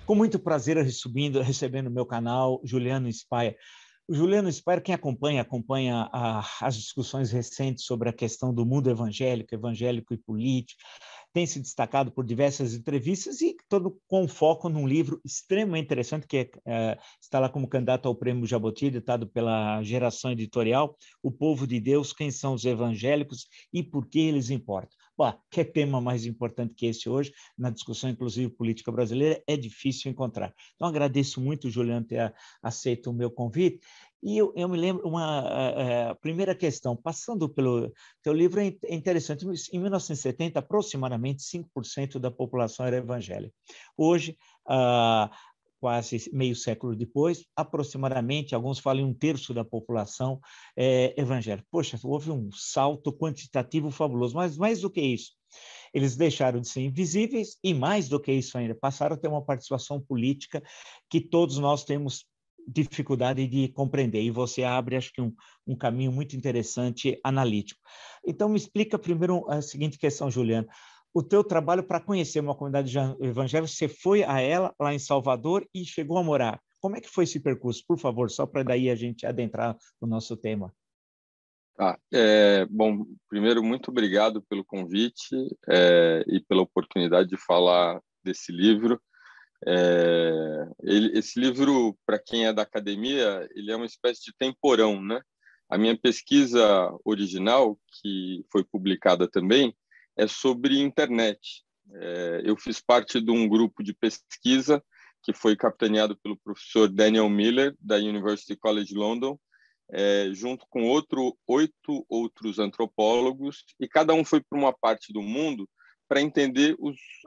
Com muito prazer recebendo no meu canal Juliano Spaia. O Juliano Spaia, quem acompanha as discussões recentes sobre a questão do mundo evangélico e político, tem se destacado por diversas entrevistas e todo com foco num livro extremamente interessante que está lá como candidato ao Prêmio Jabuti, editado pela Geração Editorial, O Povo de Deus, Quem são os Evangélicos e por que eles importam. Bom, que tema mais importante que esse hoje, na discussão inclusive política brasileira, é difícil encontrar. Então, agradeço muito, Juliano, ter aceito o meu convite. E eu me lembro a primeira questão, passando pelo teu livro, é interessante. Em 1970, aproximadamente 5% da população era evangélica. Hoje, quase meio século depois, aproximadamente, alguns falam um terço da população é evangélica. Poxa, houve um salto quantitativo fabuloso, mas mais do que isso, eles deixaram de ser invisíveis e, mais do que isso ainda, passaram a ter uma participação política que todos nós temos dificuldade de compreender, e você abre, acho que, um caminho muito interessante, analítico. Então, me explica primeiro a seguinte questão, Juliano. O teu trabalho para conhecer uma comunidade evangélica, você foi a ela, lá em Salvador, e chegou a morar. Como é que foi esse percurso? Por favor, só para daí a gente adentrar no nosso tema. Bom, primeiro, muito obrigado pelo convite e pela oportunidade de falar desse livro. Esse livro, para quem é da academia, ele é uma espécie de temporão, né? A minha pesquisa original, que foi publicada também, é sobre internet. Eu fiz parte de um grupo de pesquisa que foi capitaneado pelo professor Daniel Miller, da University College London, junto com 8 outros antropólogos, e cada um foi para uma parte do mundo para entender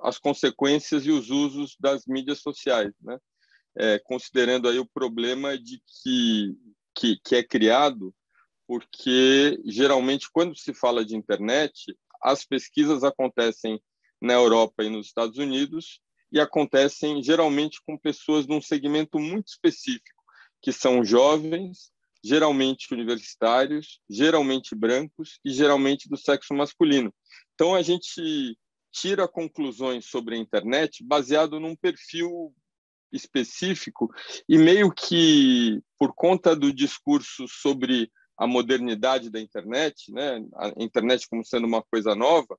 as consequências e os usos das mídias sociais, né? Considerando aí o problema de que é criado, porque geralmente quando se fala de internet, as pesquisas acontecem na Europa e nos Estados Unidos e acontecem geralmente com pessoas num segmento muito específico, que são jovens, geralmente universitários, geralmente brancos e geralmente do sexo masculino. Então a gente tira conclusões sobre a internet baseado num perfil específico e meio que por conta do discurso sobre a modernidade da internet, né, a internet como sendo uma coisa nova,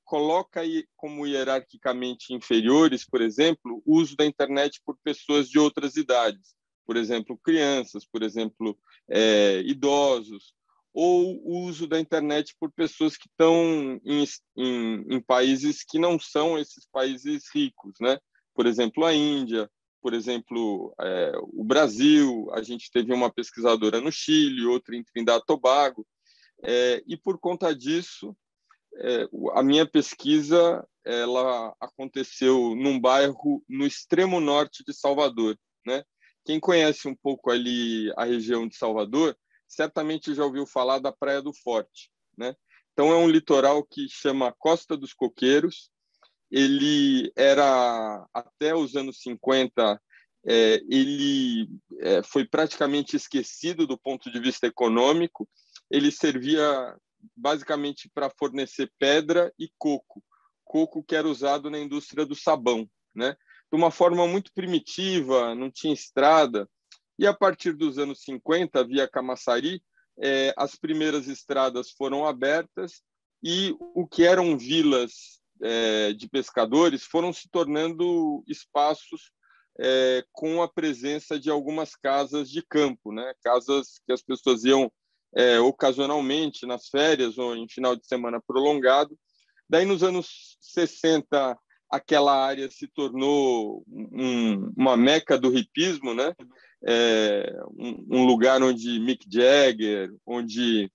coloca aí como hierarquicamente inferiores, por exemplo, o uso da internet por pessoas de outras idades, por exemplo, crianças, por exemplo, idosos, ou o uso da internet por pessoas que estão em países que não são esses países ricos, né? Por exemplo, a Índia, por exemplo, o Brasil, a gente teve uma pesquisadora no Chile, outra em Trindade e Tobago, e por conta disso, a minha pesquisa ela aconteceu num bairro no extremo norte de Salvador, né? Quem conhece um pouco ali a região de Salvador, certamente já ouviu falar da Praia do Forte, né? Então é um litoral que chama Costa dos Coqueiros. Ele era, até os anos 50, ele foi praticamente esquecido do ponto de vista econômico. Ele servia basicamente para fornecer pedra e coco que era usado na indústria do sabão, né? De uma forma muito primitiva, não tinha estrada. E a partir dos anos 50, via Camaçari, as primeiras estradas foram abertas e o que eram vilas de pescadores foram se tornando espaços com a presença de algumas casas de campo, né? Casas que as pessoas iam ocasionalmente nas férias ou em final de semana prolongado. Daí, nos anos 60, aquela área se tornou uma meca do hipismo, né? Um lugar onde Mick Jagger, onde,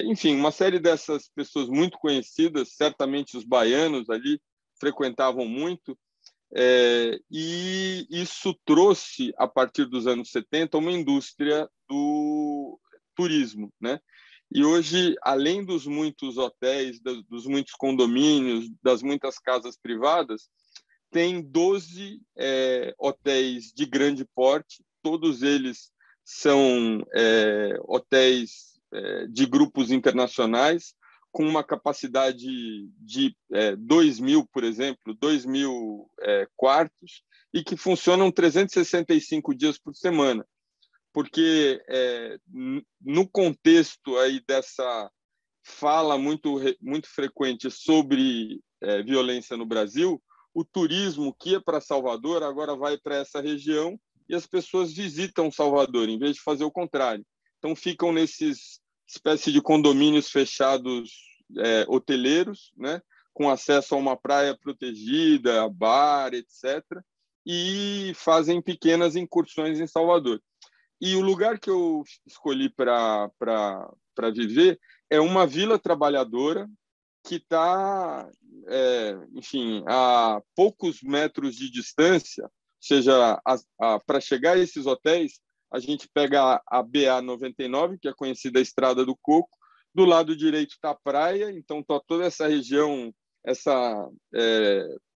enfim, uma série dessas pessoas muito conhecidas, certamente os baianos ali frequentavam muito, e isso trouxe, a partir dos anos 70, uma indústria do turismo, né? E hoje, além dos muitos hotéis, dos muitos condomínios, das muitas casas privadas, tem 12 hotéis de grande porte, todos eles são hotéis de grupos internacionais, com uma capacidade de 2.000, por exemplo, 2.000 quartos, e que funcionam 365 dias por semana. Porque no contexto aí dessa fala muito frequente sobre violência no Brasil, o turismo que ia para Salvador agora vai para essa região e as pessoas visitam Salvador, em vez de fazer o contrário. Então, ficam nesses espécie de condomínios fechados hoteleiros, né, com acesso a uma praia protegida, bar, etc., e fazem pequenas incursões em Salvador. E o lugar que eu escolhi para viver é uma vila trabalhadora que está, enfim, a poucos metros de distância, ou seja, para chegar a esses hotéis, a gente pega a BA-99, que é conhecida a Estrada do Coco, do lado direito está a praia, então está toda essa região, essa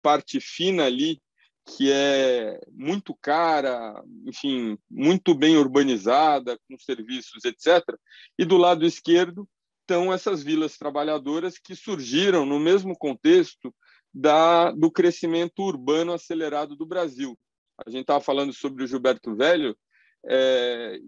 parte fina ali, que é muito cara, enfim, muito bem urbanizada, com serviços, etc. E do lado esquerdo estão essas vilas trabalhadoras que surgiram no mesmo contexto do crescimento urbano acelerado do Brasil. A gente estava falando sobre o Gilberto Velho,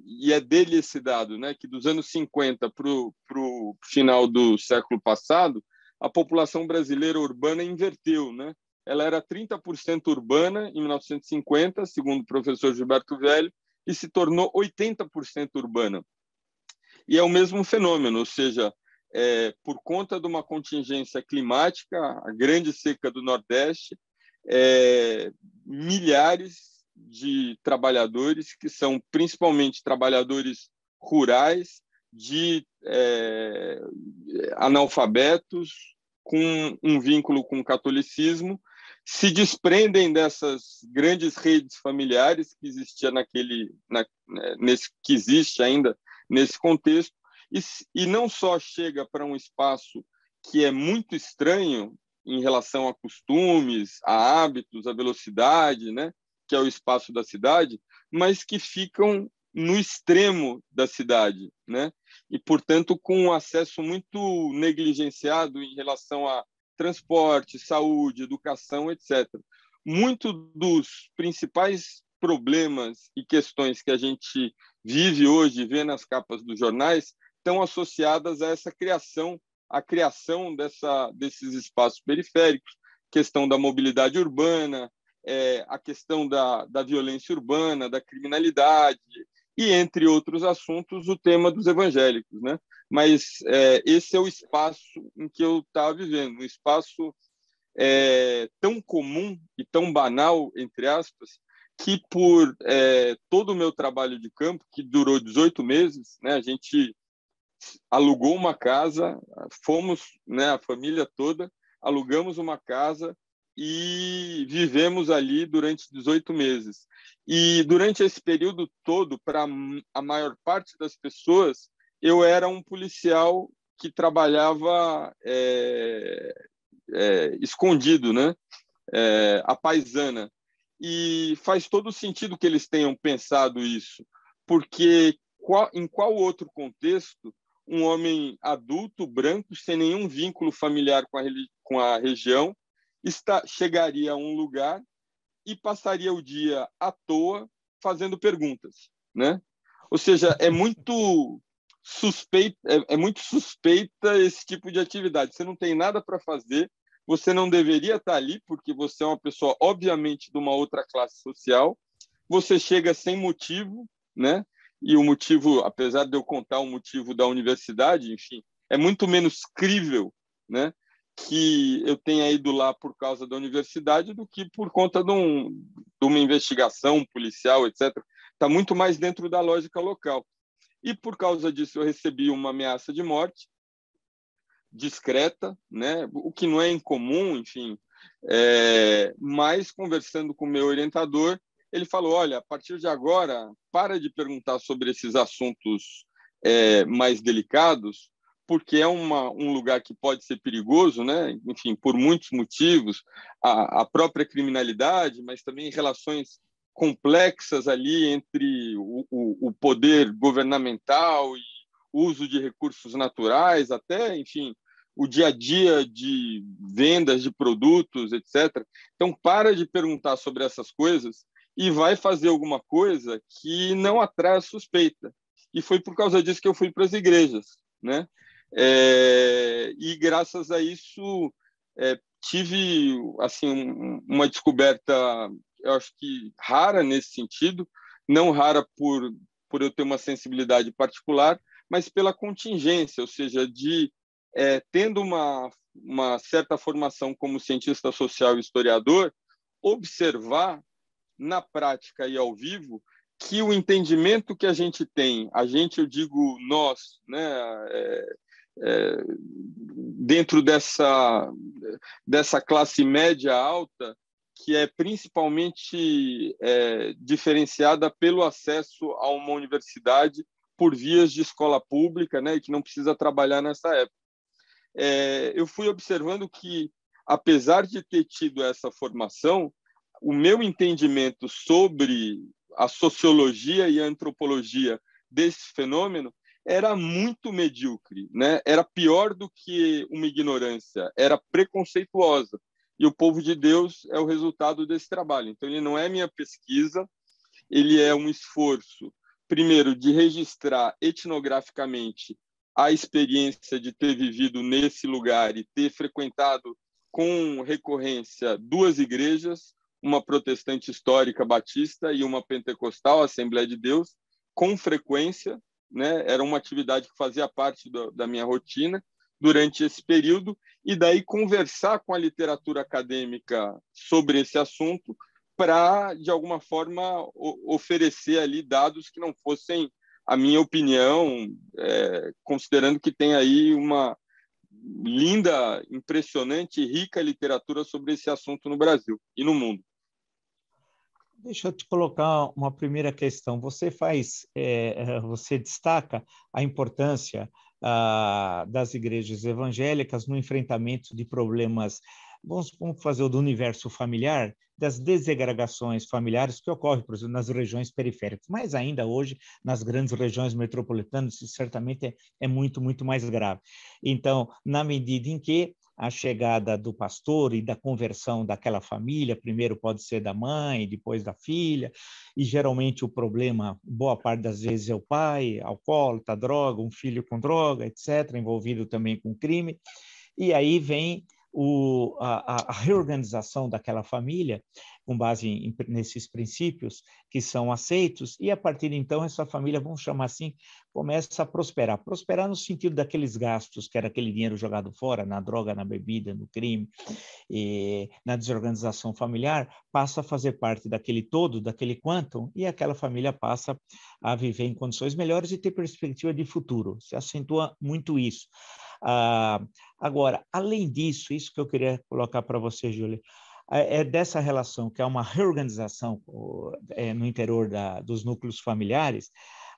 e é dele esse dado, né, que dos anos 50 para o final do século passado, a população brasileira urbana inverteu, né? Ela era 30% urbana em 1950, segundo o professor Gilberto Velho, e se tornou 80% urbana. E é o mesmo fenômeno, ou seja, por conta de uma contingência climática, a grande seca do Nordeste, milhares de trabalhadores, que são principalmente trabalhadores rurais, analfabetos, com um vínculo com o catolicismo, se desprendem dessas grandes redes familiares que existia que existe ainda nesse contexto, e não só chega para um espaço que é muito estranho em relação a costumes, a hábitos, a velocidade, né, que é o espaço da cidade, mas que ficam no extremo da cidade, né? E, portanto, com um acesso muito negligenciado em relação a transporte, saúde, educação, etc. Muitos dos principais problemas e questões que a gente vive hoje, vê nas capas dos jornais, estão associadas a essa criação, a criação desses espaços periféricos, questão da mobilidade urbana, a questão da violência urbana, da criminalidade, e, entre outros assuntos, o tema dos evangélicos, né? Mas esse é o espaço em que eu estava vivendo, um espaço tão comum e tão banal, entre aspas, que por todo o meu trabalho de campo, que durou 18 meses, né, a gente alugou uma casa, fomos, né, a família toda, alugamos uma casa e vivemos ali durante 18 meses. E durante esse período todo, para a maior parte das pessoas, eu era um policial que trabalhava escondido, né? À paisana. E faz todo sentido que eles tenham pensado isso, porque em qual outro contexto um homem adulto, branco, sem nenhum vínculo familiar com a região, chegaria a um lugar e passaria o dia à toa fazendo perguntas, né? Ou seja, é muito suspeita esse tipo de atividade. Você não tem nada para fazer, você não deveria estar ali porque você é uma pessoa, obviamente, de uma outra classe social. Você chega sem motivo, né? E o motivo, apesar de eu contar o motivo da universidade, enfim, é muito menos crível, né, que eu tenha ido lá por causa da universidade do que por conta de uma investigação policial, etc. Está muito mais dentro da lógica local. E por causa disso eu recebi uma ameaça de morte discreta, né, o que não é incomum, enfim. Mas conversando com o meu orientador, ele falou: olha, a partir de agora, para de perguntar sobre esses assuntos mais delicados, porque é um lugar que pode ser perigoso, né? Enfim, por muitos motivos, a própria criminalidade, mas também relações complexas ali entre o poder governamental e o uso de recursos naturais, até, enfim, o dia a dia de vendas de produtos, etc. Então, para de perguntar sobre essas coisas e vai fazer alguma coisa que não atrai a suspeita. E foi por causa disso que eu fui para as igrejas, né? E graças a isso tive assim uma descoberta, eu acho que rara nesse sentido, não rara por eu ter uma sensibilidade particular, mas pela contingência, ou seja, de tendo uma certa formação como cientista social e historiador, observar na prática e ao vivo que o entendimento que a gente tem, a gente, eu digo nós, né, dentro dessa classe média alta, que é principalmente diferenciada pelo acesso a uma universidade por vias de escola pública, né, e que não precisa trabalhar nessa época. Eu fui observando que, apesar de ter tido essa formação, o meu entendimento sobre a sociologia e a antropologia desse fenômeno era muito medíocre, né? Era pior do que uma ignorância, era preconceituosa. E o povo de Deus é o resultado desse trabalho. Então, ele não é minha pesquisa, ele é um esforço, primeiro, de registrar etnograficamente a experiência de ter vivido nesse lugar e ter frequentado com recorrência duas igrejas, uma protestante histórica batista e uma pentecostal, Assembleia de Deus, com frequência, né? Era uma atividade que fazia parte da minha rotina durante esse período, e daí conversar com a literatura acadêmica sobre esse assunto para, de alguma forma, oferecer ali dados que não fossem a minha opinião, considerando que tem aí uma linda, impressionante e rica literatura sobre esse assunto no Brasil e no mundo. Deixa eu te colocar uma primeira questão. Você destaca a importância das igrejas evangélicas no enfrentamento de problemas, vamos fazer o do universo familiar, das desagregações familiares que ocorrem, por exemplo, nas regiões periféricas, mas ainda hoje, nas grandes regiões metropolitanas, isso certamente é muito, muito mais grave. Então, na medida em que a chegada do pastor e da conversão daquela família, primeiro pode ser da mãe, depois da filha, e geralmente o problema, boa parte das vezes, é o pai, alcoólatra, droga, um filho com droga, etc., envolvido também com crime, e aí vem a reorganização daquela família, com base nesses princípios que são aceitos, e a partir de então essa família, vamos chamar assim, começa a prosperar. Prosperar no sentido daqueles gastos, que era aquele dinheiro jogado fora, na droga, na bebida, no crime, e na desorganização familiar, passa a fazer parte daquele todo, daquele quantum, e aquela família passa a viver em condições melhores e ter perspectiva de futuro. Se acentua muito isso. Agora, além disso, isso que eu queria colocar para você, Júlia, é dessa relação, que é uma reorganização no interior dos núcleos familiares,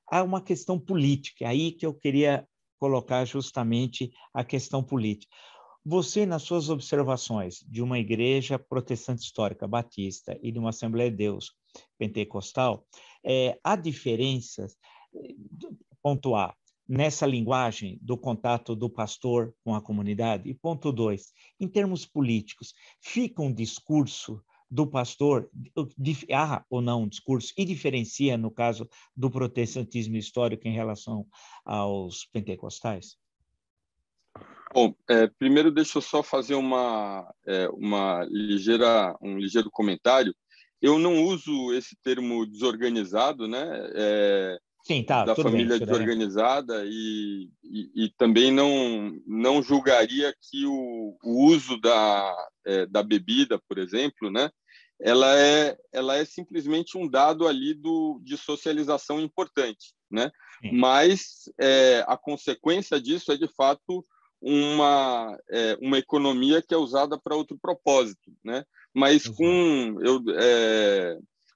há uma questão política, é aí que eu queria colocar justamente a questão política. Você, nas suas observações de uma igreja protestante histórica batista e de uma Assembleia de Deus pentecostal, há diferenças, ponto A, nessa linguagem do contato do pastor com a comunidade? E ponto 2, em termos políticos, fica um discurso do pastor, há ou não um discurso, e diferencia, no caso do protestantismo histórico, em relação aos pentecostais? Bom, primeiro deixa eu só fazer um ligeiro comentário. Eu não uso esse termo desorganizado, né? Sim, tá, Da tudo bem. família desorganizada e também não julgaria que o uso da bebida, por exemplo, né? Ela é simplesmente um dado ali de socialização importante, né? Sim. Mas a consequência disso é, de fato, uma economia que é usada para outro propósito, né? Mas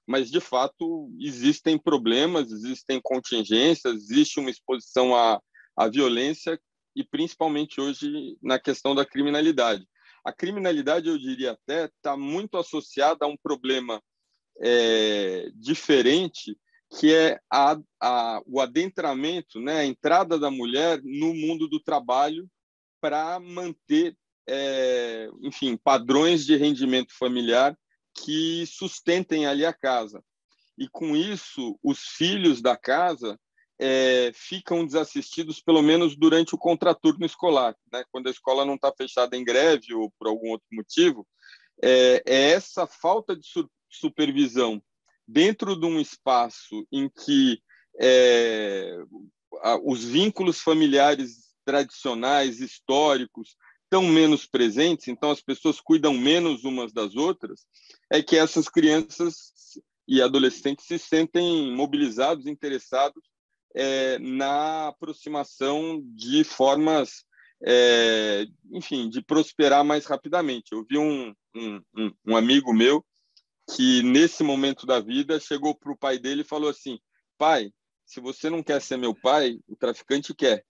mas de fato existem problemas, existem contingências, existe uma exposição à violência e principalmente hoje na questão da criminalidade. A criminalidade, eu diria até, está muito associada a um problema diferente, que é o adentramento, né, a entrada da mulher no mundo do trabalho para manter, enfim, padrões de rendimento familiar que sustentem ali a casa. E, com isso, os filhos da casa ficam desassistidos, pelo menos durante o contraturno escolar, né? Quando a escola não está fechada em greve ou por algum outro motivo, essa falta de supervisão dentro de um espaço em que os vínculos familiares tradicionais, históricos, estão menos presentes, então as pessoas cuidam menos umas das outras, é que essas crianças e adolescentes se sentem mobilizados, interessados na aproximação de formas, enfim, de prosperar mais rapidamente. Eu vi um amigo meu que, nesse momento da vida, chegou para o pai dele e falou assim: pai, se você não quer ser meu pai, o traficante quer,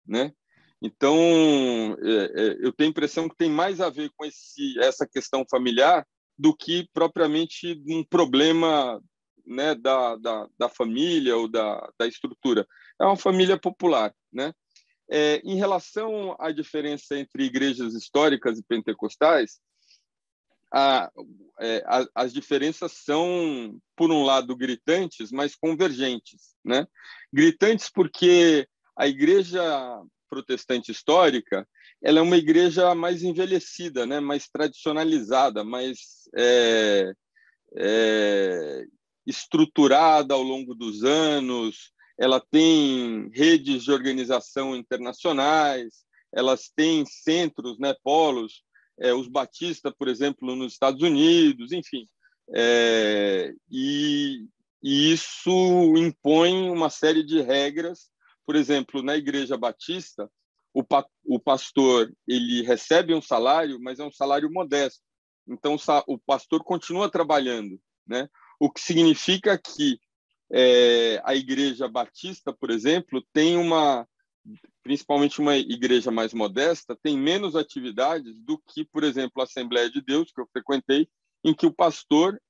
né? Então, eu tenho a impressão que tem mais a ver com essa questão familiar do que propriamente um problema, né, da família ou da estrutura. É uma família popular, né? Em relação à diferença entre igrejas históricas e pentecostais, as diferenças são, por um lado, gritantes, mas convergentes, né? Gritantes porque a igreja protestante histórica, ela é uma igreja mais envelhecida, né? Mais tradicionalizada, mais estruturada ao longo dos anos. Ela tem redes de organização internacionais, elas têm centros, né, polos, os batistas, por exemplo, nos Estados Unidos, enfim. E isso impõe uma série de regras. Por exemplo, na Igreja Batista, o pastor ele recebe um salário, mas é um salário modesto. Então, o pastor continua trabalhando, né? O que significa que a Igreja Batista, por exemplo, tem principalmente uma igreja mais modesta, tem menos atividades do que, por exemplo, a Assembleia de Deus, que eu frequentei, em que o pastor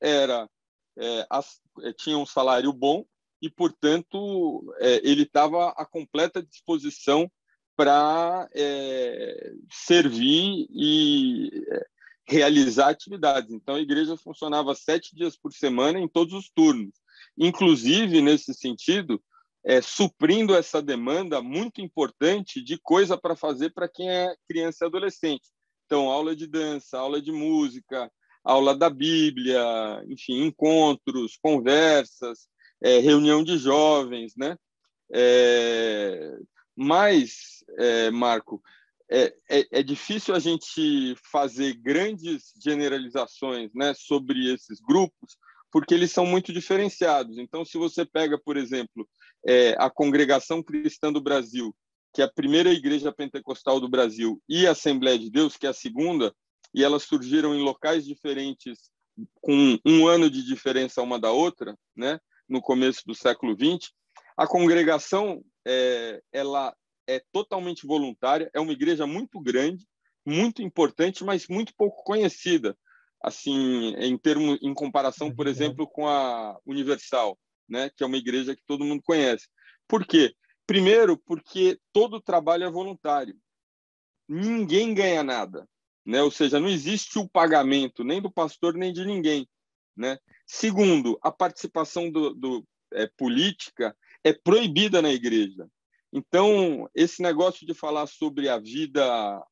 tinha um salário bom e, portanto, ele estava à completa disposição para servir e realizar atividades. Então, a igreja funcionava 7 dias por semana em todos os turnos. Inclusive, nesse sentido, suprindo essa demanda muito importante de coisa para fazer para quem é criança e adolescente. Então, aula de dança, aula de música, aula da Bíblia, enfim, encontros, conversas, reunião de jovens, né? Mas, Marco, é difícil a gente fazer grandes generalizações, né, sobre esses grupos, porque eles são muito diferenciados. Então, se você pega, por exemplo, a Congregação Cristã do Brasil, que é a primeira igreja pentecostal do Brasil, e a Assembleia de Deus, que é a segunda, e elas surgiram em locais diferentes, com um ano de diferença uma da outra, né, no começo do século XX, a congregação ela é totalmente voluntária, é uma igreja muito grande, muito importante, mas muito pouco conhecida, assim, em comparação, por exemplo, com a Universal, né, que é uma igreja que todo mundo conhece. Por quê? Primeiro, porque todo o trabalho é voluntário. Ninguém ganha nada, né? Ou seja, não existe o pagamento nem do pastor nem de ninguém, né? Segundo, a participação política é proibida na igreja. Então, esse negócio de falar sobre a vida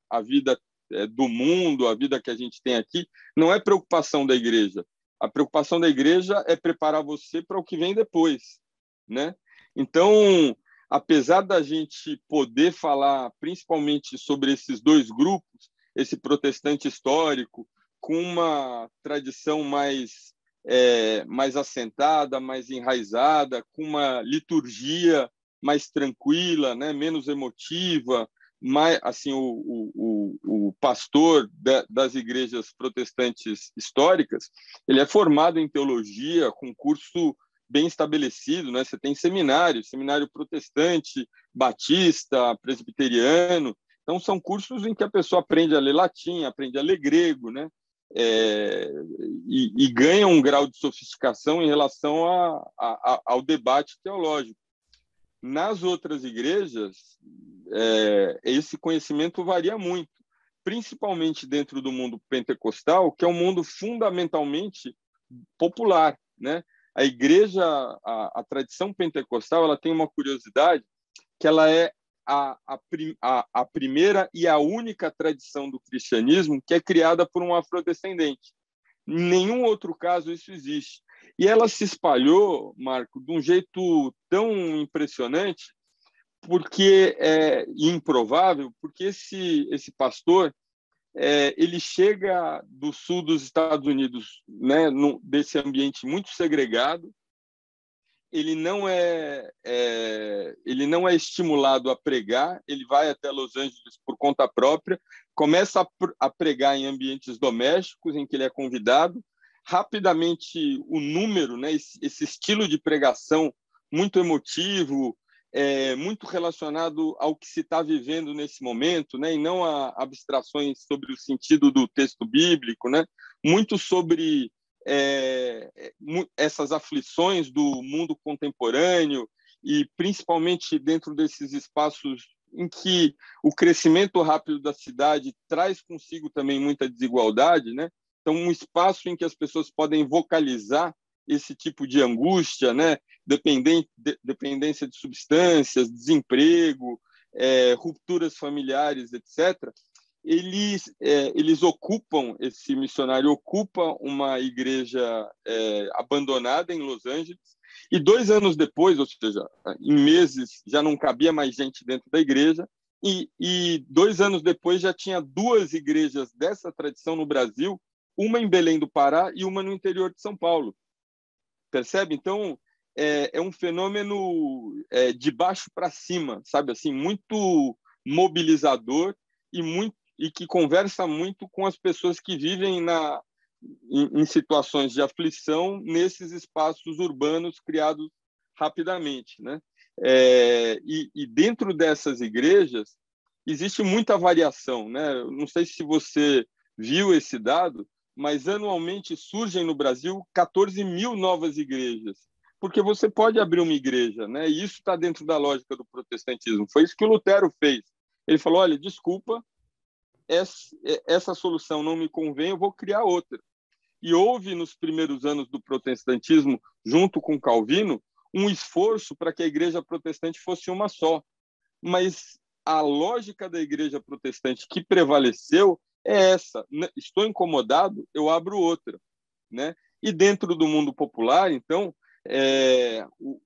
do mundo, a vida que a gente tem aqui, não é preocupação da igreja. A preocupação da igreja é preparar você para o que vem depois, né? Então, apesar da gente poder falar principalmente sobre esses dois grupos, esse protestante histórico, com uma tradição mais assentada, mais enraizada, com uma liturgia mais tranquila, né, menos emotiva, mais, assim, o pastor das igrejas protestantes históricas, ele é formado em teologia, com curso bem estabelecido, né? Você tem seminário protestante, batista, presbiteriano. Então, são cursos em que a pessoa aprende a ler latim, aprende a ler grego, né? E ganha um grau de sofisticação em relação ao debate teológico. Nas outras igrejas, esse conhecimento varia muito, principalmente dentro do mundo pentecostal, que é um mundo fundamentalmente popular, né? A igreja, a tradição pentecostal, ela tem uma curiosidade que ela é a primeira e a única tradição do cristianismo que é criada por um afrodescendente. Em nenhum outro caso isso existe. E ela se espalhou, Marco, de um jeito tão impressionante, porque improvável, porque esse pastor ele chega do sul dos Estados Unidos, né, desse ambiente muito segregado. Ele não é estimulado a pregar, ele vai até Los Angeles por conta própria, começa a pregar em ambientes domésticos em que ele é convidado. Rapidamente, o número, né, esse estilo de pregação muito emotivo, muito relacionado ao que se está vivendo nesse momento, né, e não a abstrações sobre o sentido do texto bíblico, né, muito sobre essas aflições do mundo contemporâneo e principalmente dentro desses espaços em que o crescimento rápido da cidade traz consigo também muita desigualdade, né? Então, um espaço em que as pessoas podem vocalizar esse tipo de angústia, né? Dependência de substâncias, desemprego, rupturas familiares, etc. Eles ocupam, esse missionário ocupa uma igreja abandonada em Los Angeles, e 2 anos depois, ou seja, em meses, já não cabia mais gente dentro da igreja, e 2 anos depois já tinha 2 igrejas dessa tradição no Brasil, uma em Belém do Pará e uma no interior de São Paulo. Percebe? Então, é um fenômeno de baixo para cima, sabe assim, muito mobilizador e que conversa muito com as pessoas que vivem em situações de aflição nesses espaços urbanos criados rapidamente, né? E dentro dessas igrejas existe muita variação, né? Eu não sei se você viu esse dado, mas anualmente surgem no Brasil 14 mil novas igrejas, porque você pode abrir uma igreja, né? E isso está dentro da lógica do protestantismo. Foi isso que o Lutero fez. Ele falou: olha, desculpa, essa solução não me convém, eu vou criar outra. E houve, nos primeiros anos do protestantismo, junto com Calvino, um esforço para que a igreja protestante fosse uma só. Mas a lógica da igreja protestante que prevaleceu é essa: estou incomodado, eu abro outra, né? E dentro do mundo popular, então,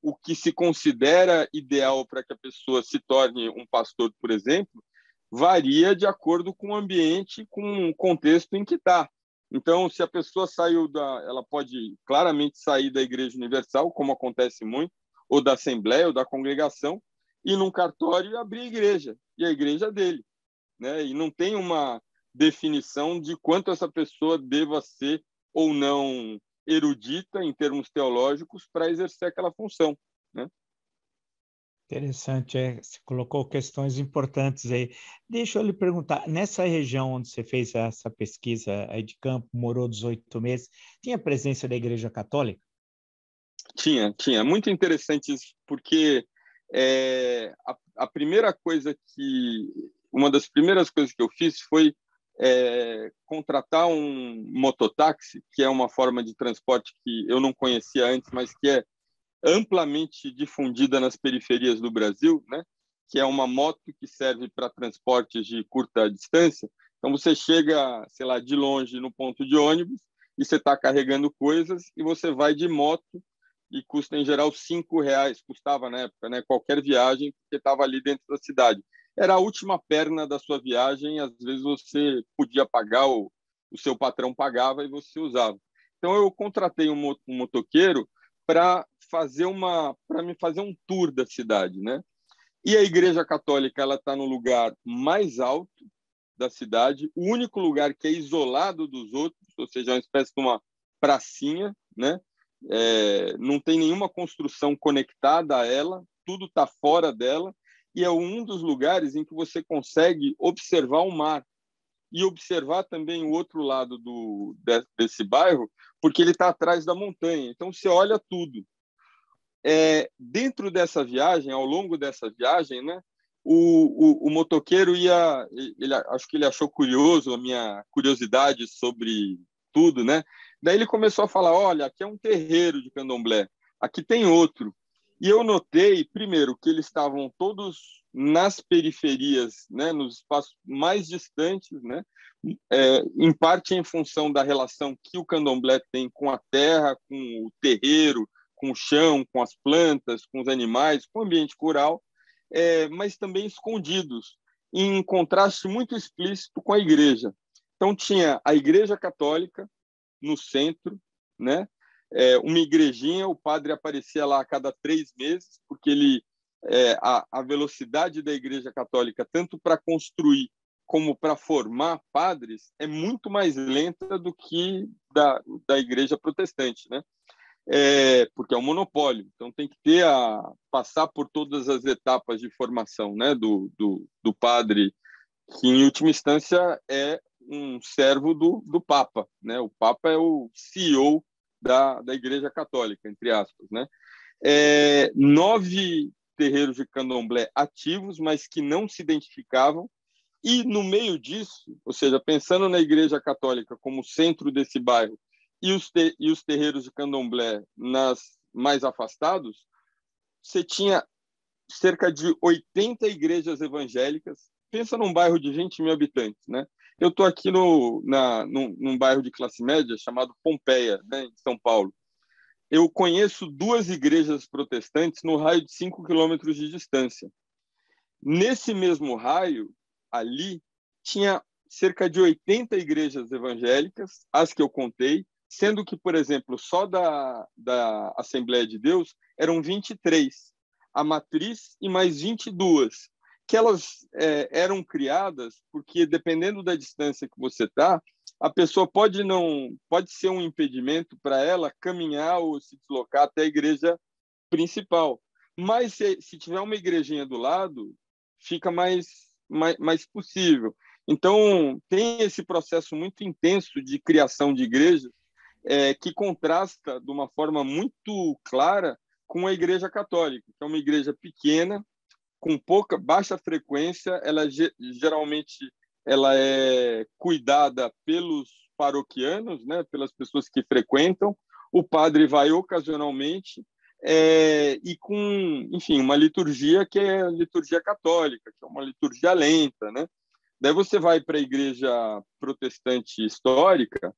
o que se considera ideal para que a pessoa se torne um pastor, por exemplo, varia de acordo com o ambiente, com o contexto em que está. Então, se a pessoa ela pode claramente sair da Igreja Universal, como acontece muito, ou da Assembleia, ou da congregação, ir num cartório e abrir a igreja, e a igreja é dele, né? E não tem uma definição de quanto essa pessoa deva ser ou não erudita em termos teológicos para exercer aquela função, né? Interessante, você colocou questões importantes aí. Deixa eu lhe perguntar, nessa região onde você fez essa pesquisa aí de campo, morou 18 meses, tinha presença da Igreja Católica? Tinha. Muito interessante isso, porque uma das primeiras coisas que eu fiz foi contratar um mototáxi, que é uma forma de transporte que eu não conhecia antes, mas que é amplamente difundida nas periferias do Brasil, né? Que é uma moto que serve para transportes de curta distância. Então, você chega, sei lá, de longe no ponto de ônibus e você está carregando coisas e você vai de moto e custa, em geral, R$ 5, custava na época, né? Qualquer viagem, porque estava ali dentro da cidade. Era a última perna da sua viagem, às vezes você podia pagar, o seu patrão pagava e você usava. Então, eu contratei um motoqueiro para me fazer um tour da cidade, né? E a Igreja Católica, ela está no lugar mais alto da cidade, o único lugar que é isolado dos outros, ou seja, é uma espécie de uma pracinha, né? Não tem nenhuma construção conectada a ela, tudo está fora dela, e é um dos lugares em que você consegue observar o mar e observar também o outro lado desse bairro, porque ele está atrás da montanha. Então, você olha tudo. dentro dessa viagem, ao longo dessa viagem, né, o motoqueiro acho que ele achou curioso a minha curiosidade sobre tudo, né? Daí ele começou a falar, olha, aqui é um terreiro de candomblé, aqui tem outro. E eu notei, primeiro, que eles estavam todos nas periferias, né, nos espaços mais distantes, né, em parte em função da relação que o candomblé tem com a terra, com o terreiro, com o chão, com as plantas, com os animais, com o ambiente rural, mas também escondidos, em contraste muito explícito com a igreja. Então, tinha a Igreja Católica no centro, né? Uma igrejinha, o padre aparecia lá a cada 3 meses, porque a velocidade da Igreja Católica, tanto para construir como para formar padres, é muito mais lenta do que da Igreja Protestante, né? Porque é um monopólio, então tem que passar por todas as etapas de formação, né, do padre, que em última instância é um servo do Papa, né? O Papa é o CEO da Igreja Católica, entre aspas, né? 9 terreiros de candomblé ativos, mas que não se identificavam, e no meio disso, ou seja, pensando na Igreja Católica como centro desse bairro e os terreiros de candomblé mais afastados, você tinha cerca de 80 igrejas evangélicas. Pensa num bairro de 20 mil habitantes, né? Eu estou aqui num bairro de classe média chamado Pompeia, né, em São Paulo. Eu conheço 2 igrejas protestantes no raio de 5 quilômetros de distância. Nesse mesmo raio, ali, tinha cerca de 80 igrejas evangélicas, as que eu contei, sendo que, por exemplo, só da Assembleia de Deus eram 23, a matriz e mais 22, que elas eram criadas porque, dependendo da distância que você está, a pessoa pode ser um impedimento para ela caminhar ou se deslocar até a igreja principal. Mas se tiver uma igrejinha do lado, fica mais possível. Então, tem esse processo muito intenso de criação de igrejas, que contrasta de uma forma muito clara com a Igreja Católica, que é uma igreja pequena, com baixa frequência, geralmente ela é cuidada pelos paroquianos, né, pelas pessoas que frequentam, o padre vai ocasionalmente, e com, enfim, uma liturgia que é a liturgia católica, que é uma liturgia lenta, né? Daí você vai para a igreja protestante histórica,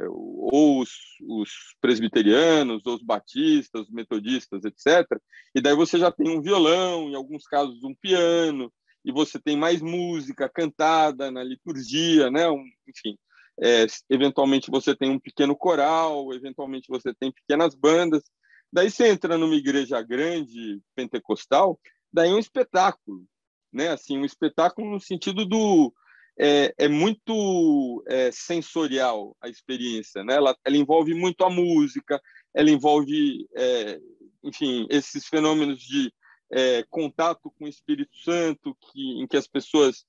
ou os presbiterianos, ou os batistas, os metodistas, etc. E daí você já tem um violão, em alguns casos um piano, e você tem mais música cantada na liturgia, né? Enfim, eventualmente você tem um pequeno coral, eventualmente você tem pequenas bandas. Daí você entra numa igreja grande, pentecostal, daí é um espetáculo, né? Assim, um espetáculo no sentido é muito sensorial a experiência, né? Ela envolve muito a música, ela envolve, enfim, esses fenômenos de contato com o Espírito Santo, em que as pessoas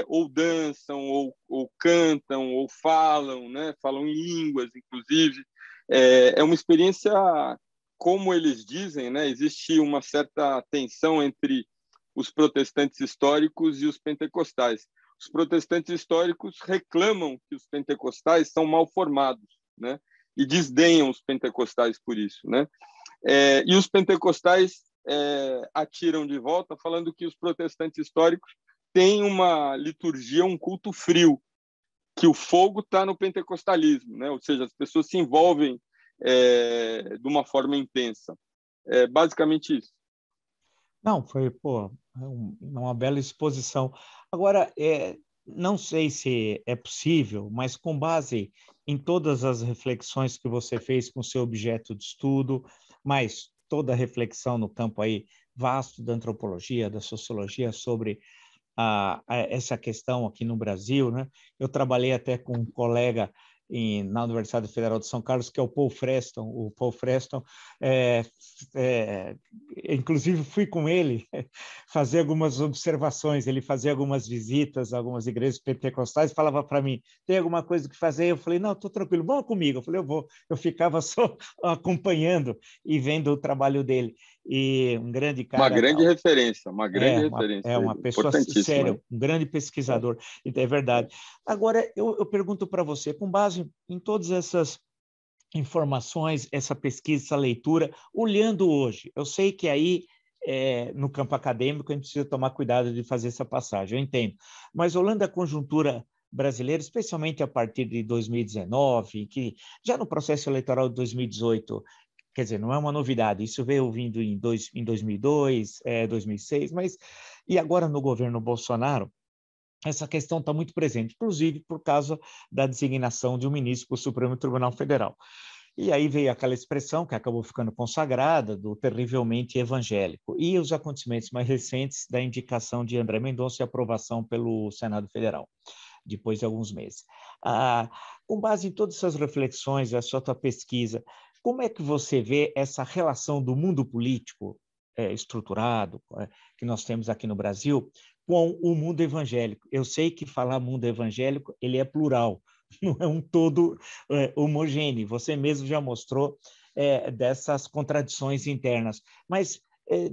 ou dançam, ou cantam, ou falam, né? Falam em línguas, inclusive. É uma experiência, como eles dizem, né? Existe uma certa tensão entre os protestantes históricos e os pentecostais. Os protestantes históricos reclamam que os pentecostais são mal formados, né? E desdenham os pentecostais por isso, né? E os pentecostais atiram de volta, falando que os protestantes históricos têm uma liturgia, um culto frio, que o fogo está no pentecostalismo, né? Ou seja, as pessoas se envolvem de uma forma intensa. É basicamente isso. Não, foi, pô, uma bela exposição. Agora, não sei se é possível, mas com base em todas as reflexões que você fez com seu objeto de estudo, mas toda a reflexão no campo aí vasto da antropologia, da sociologia sobre essa questão aqui no Brasil, né? Eu trabalhei até com um colega na Universidade Federal de São Carlos, que é o Paul Freston. O Paul Freston, inclusive fui com ele fazer algumas observações, ele fazia algumas visitas a algumas igrejas pentecostais e falava para mim, tem alguma coisa que fazer? Eu falei, não, estou tranquilo, vão comigo. Eu falei, eu vou. Eu ficava só acompanhando e vendo o trabalho dele. E um grande cara... Uma grande referência. Uma pessoa séria, um grande pesquisador, é verdade. Agora, eu pergunto para você, com base em todas essas informações, essa pesquisa, essa leitura, olhando hoje, eu sei que aí, no campo acadêmico, a gente precisa tomar cuidado de fazer essa passagem, eu entendo, mas olhando a conjuntura brasileira, especialmente a partir de 2019, que já no processo eleitoral de 2018, quer dizer, não é uma novidade, isso veio vindo em 2002, 2006, mas e agora no governo Bolsonaro, essa questão está muito presente, inclusive por causa da designação de um ministro para o Supremo Tribunal Federal. E aí veio aquela expressão que acabou ficando consagrada, do terrivelmente evangélico, e os acontecimentos mais recentes da indicação de André Mendonça e aprovação pelo Senado Federal, depois de alguns meses. Com base em todas essas reflexões, essa tua pesquisa, como é que você vê essa relação do mundo político estruturado que nós temos aqui no Brasil com o mundo evangélico? Eu sei que falar mundo evangélico, ele é plural, não é um todo homogêneo. Você mesmo já mostrou dessas contradições internas. Mas,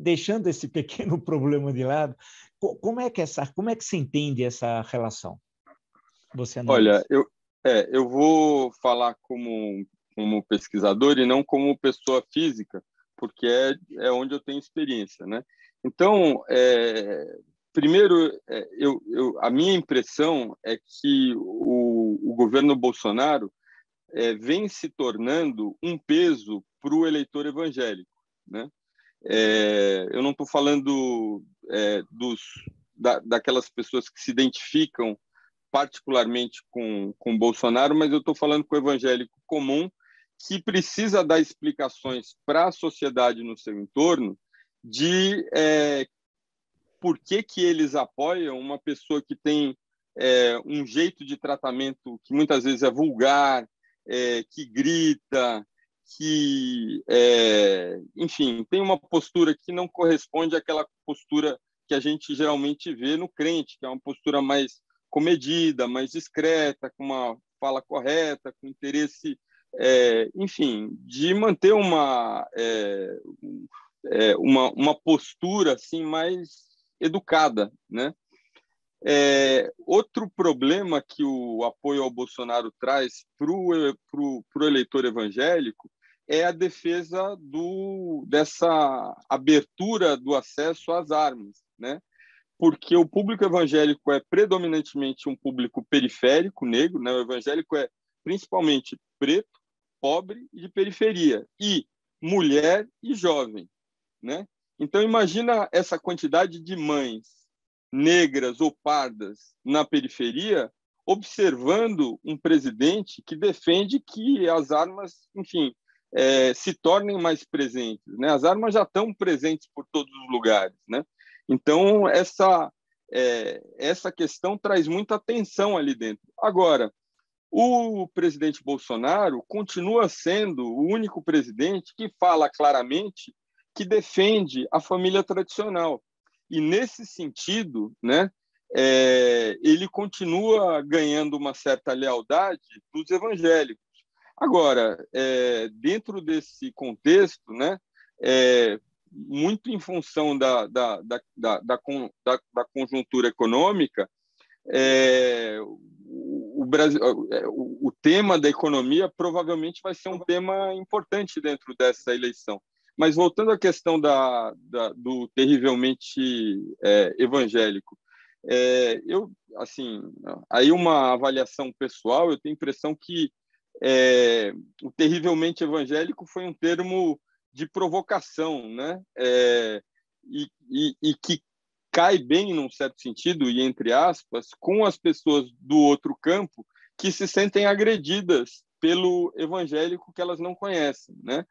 deixando esse pequeno problema de lado, como é que se entende essa relação? Você analisa. Olha, eu vou falar como pesquisador e não como pessoa física, porque é onde eu tenho experiência, né? Então, primeiro, a minha impressão é que o governo Bolsonaro vem se tornando um peso para o eleitor evangélico, né? Eu não estou falando daquelas pessoas que se identificam particularmente com Bolsonaro, mas eu estou falando com o evangélico comum que precisa dar explicações para a sociedade no seu entorno de por que eles apoiam uma pessoa que tem um jeito de tratamento que muitas vezes é vulgar, que grita, que, enfim, tem uma postura que não corresponde àquela postura que a gente geralmente vê no crente, que é uma postura mais comedida, mais discreta, com uma fala correta, com interesse, enfim, de manter uma postura assim mais educada, né? Outro problema que o apoio ao Bolsonaro traz para o eleitor evangélico é a defesa dessa abertura do acesso às armas, né? Porque o público evangélico é predominantemente um público periférico, negro, né? O evangélico é principalmente preto, pobre e de periferia, e mulher e jovem, né? Então, imagina essa quantidade de mães negras ou pardas na periferia observando um presidente que defende que as armas, enfim, se tornem mais presentes, né? As armas já estão presentes por todos os lugares, né? Então, essa questão traz muita atenção ali dentro. Agora, o presidente Bolsonaro continua sendo o único presidente que fala claramente que defende a família tradicional. E, nesse sentido, né, ele continua ganhando uma certa lealdade dos evangélicos. Agora, dentro desse contexto, né, muito em função da conjuntura econômica, o tema da economia provavelmente vai ser um tema importante dentro dessa eleição. Mas voltando à questão do terrivelmente evangélico, eu, assim, aí uma avaliação pessoal, eu tenho a impressão que o terrivelmente evangélico foi um termo de provocação, né? E que cai bem, num certo sentido, e entre aspas, com as pessoas do outro campo que se sentem agredidas pelo evangélico que elas não conhecem, né?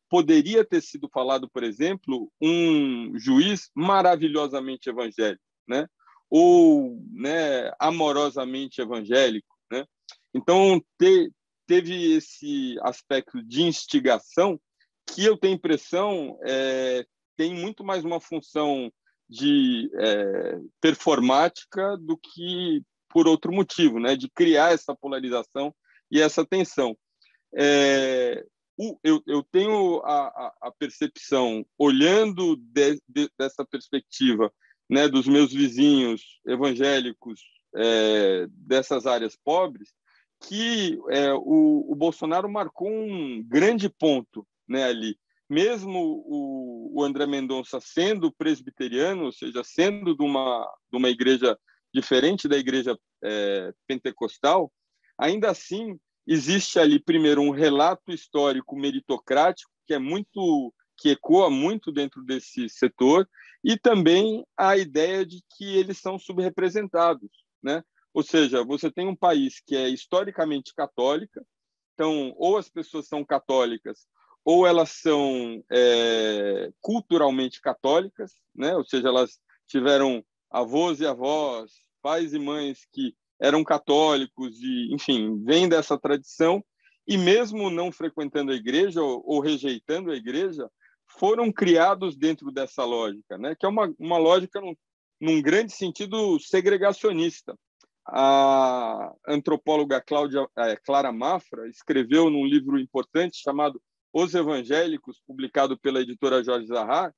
Poderia ter sido falado, por exemplo, um juiz maravilhosamente evangélico, né? Ou, né, amorosamente evangélico, né? Então, teve esse aspecto de instigação que eu tenho impressão tem muito mais uma função de performática do que por outro motivo, né? De criar essa polarização e essa tensão. Eu tenho a percepção, olhando dessa perspectiva, né, dos meus vizinhos evangélicos dessas áreas pobres, que o Bolsonaro marcou um grande ponto, né, ali. Mesmo o André Mendonça sendo presbiteriano, ou seja, sendo de uma igreja diferente da igreja pentecostal, ainda assim existe ali, primeiro, um relato histórico meritocrático que ecoa muito dentro desse setor, e também a ideia de que eles são subrepresentados, né? Ou seja, você tem um país que é historicamente católica, então, ou as pessoas são católicas, ou elas são culturalmente católicas, né? Ou seja, elas tiveram avós e avós, pais e mães que eram católicos e, enfim, vêm dessa tradição, e mesmo não frequentando a igreja ou rejeitando a igreja, foram criados dentro dessa lógica, né? Que é uma lógica num grande sentido segregacionista. A antropóloga Clara Mafra escreveu num livro importante chamado Os Evangélicos, publicado pela editora Jorge Zahar,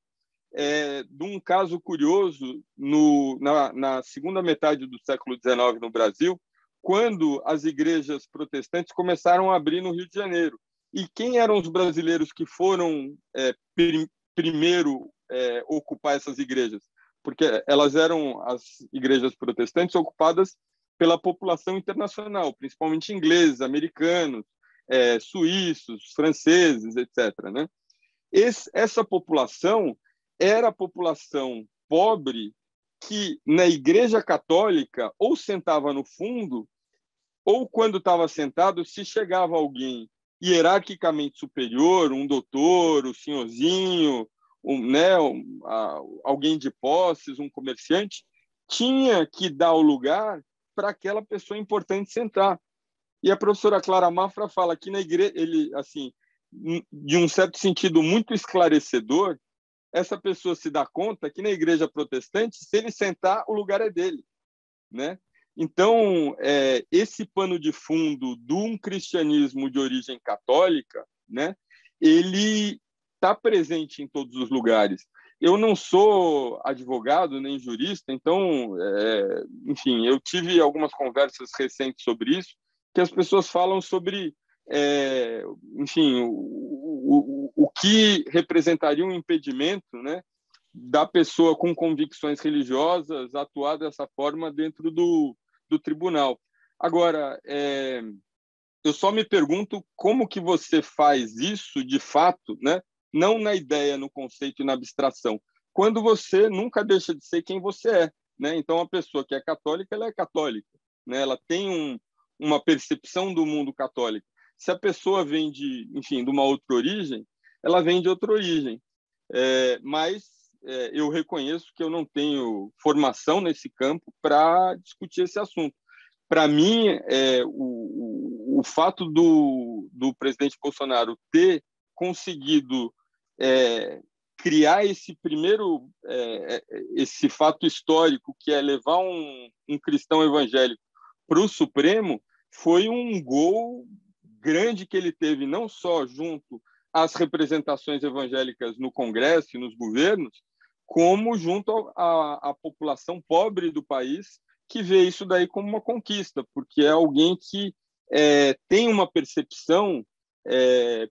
de um caso curioso na segunda metade do século XIX no Brasil, quando as igrejas protestantes começaram a abrir no Rio de Janeiro. E quem eram os brasileiros que foram primeiro ocupar essas igrejas? Porque elas eram, as igrejas protestantes, ocupadas pela população internacional, principalmente ingleses, americanos, suíços, franceses, etc., né? Essa população era a população pobre que, na Igreja Católica, ou sentava no fundo, ou, quando estava sentado, se chegava alguém hierarquicamente superior, um doutor, um senhorzinho, alguém de posses, um comerciante, tinha que dar o lugar para aquela pessoa importante sentar. E a professora Clara Mafra fala que na igreja, de um certo sentido muito esclarecedor, essa pessoa se dá conta que na igreja protestante, se ele sentar, o lugar é dele, né? Então, esse pano de fundo de um cristianismo de origem católica, né, ele está presente em todos os lugares. Eu não sou advogado nem jurista, então, enfim, eu tive algumas conversas recentes sobre isso, que as pessoas falam sobre, enfim, o que representaria um impedimento, né, da pessoa com convicções religiosas atuar dessa forma dentro do tribunal. Agora, eu só me pergunto como que você faz isso de fato, né? Não na ideia, no conceito e na abstração, quando você nunca deixa de ser quem você é, né? Então, a pessoa que é católica, ela é católica, né? Ela tem uma percepção do mundo católico. Se a pessoa vem de uma outra origem, ela vem de outra origem. Mas eu reconheço que eu não tenho formação nesse campo para discutir esse assunto. Para mim, o fato do presidente Bolsonaro ter conseguido criar esse primeiro esse fato histórico, que é levar um cristão evangélico para o Supremo, foi um gol grande que ele teve, não só junto às representações evangélicas no Congresso e nos governos, como junto à população pobre do país, que vê isso daí como uma conquista, porque é alguém que tem uma percepção,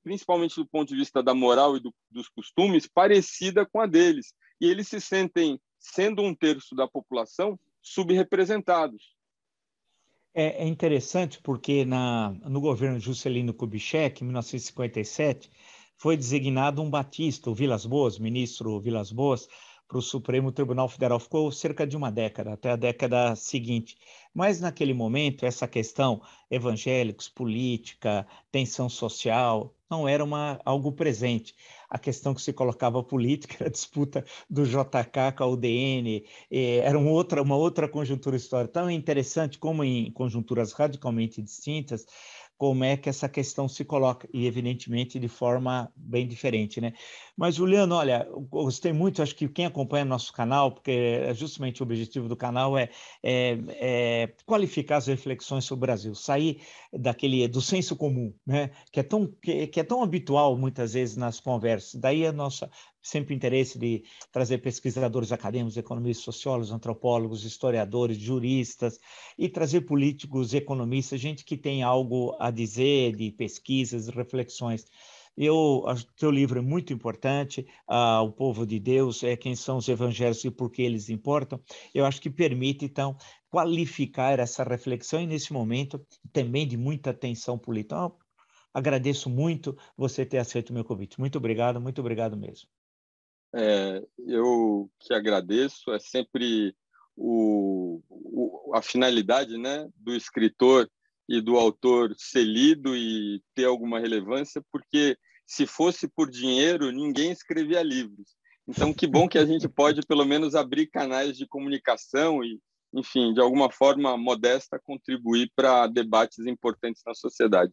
principalmente do ponto de vista da moral e dos costumes, parecida com a deles. E eles se sentem, sendo um terço da população, subrepresentados. É interessante porque no governo Juscelino Kubitschek, em 1957, foi designado um batista, o Vilas Boas, ministro Vilas Boas, para o Supremo Tribunal Federal. Ficou cerca de uma década, até a década seguinte. Mas, naquele momento, essa questão evangélicos, política, tensão social, não era algo presente. a questão que se colocava política, era a disputa do JK com a UDN, era uma outra conjuntura histórica. Então, é interessante como em conjunturas radicalmente distintas, como é que essa questão se coloca, e evidentemente de forma bem diferente, né? Mas, Juliano, olha, eu gostei muito, acho que quem acompanha nosso canal, porque justamente o objetivo do canal é qualificar as reflexões sobre o Brasil, sair do senso comum, né? Que é tão habitual muitas vezes nas conversas. Daí a nossa sempre interesse de trazer pesquisadores acadêmicos, economistas, sociólogos, antropólogos, historiadores, juristas, e trazer políticos, economistas, gente que tem algo a dizer de pesquisas, reflexões. Eu acho que o teu livro é muito importante, O Povo de Deus, quem são os evangelhos e por que eles importam. Eu acho que permite, então, qualificar essa reflexão e, nesse momento, também de muita tensão política. Então, agradeço muito você ter aceito o meu convite. Muito obrigado mesmo. Eu que agradeço, é sempre a finalidade, né, do escritor e do autor ser lido e ter alguma relevância, porque se fosse por dinheiro, ninguém escrevia livros. Então, que bom que a gente pode, pelo menos, abrir canais de comunicação e, enfim, de alguma forma modesta, contribuir para debates importantes na sociedade.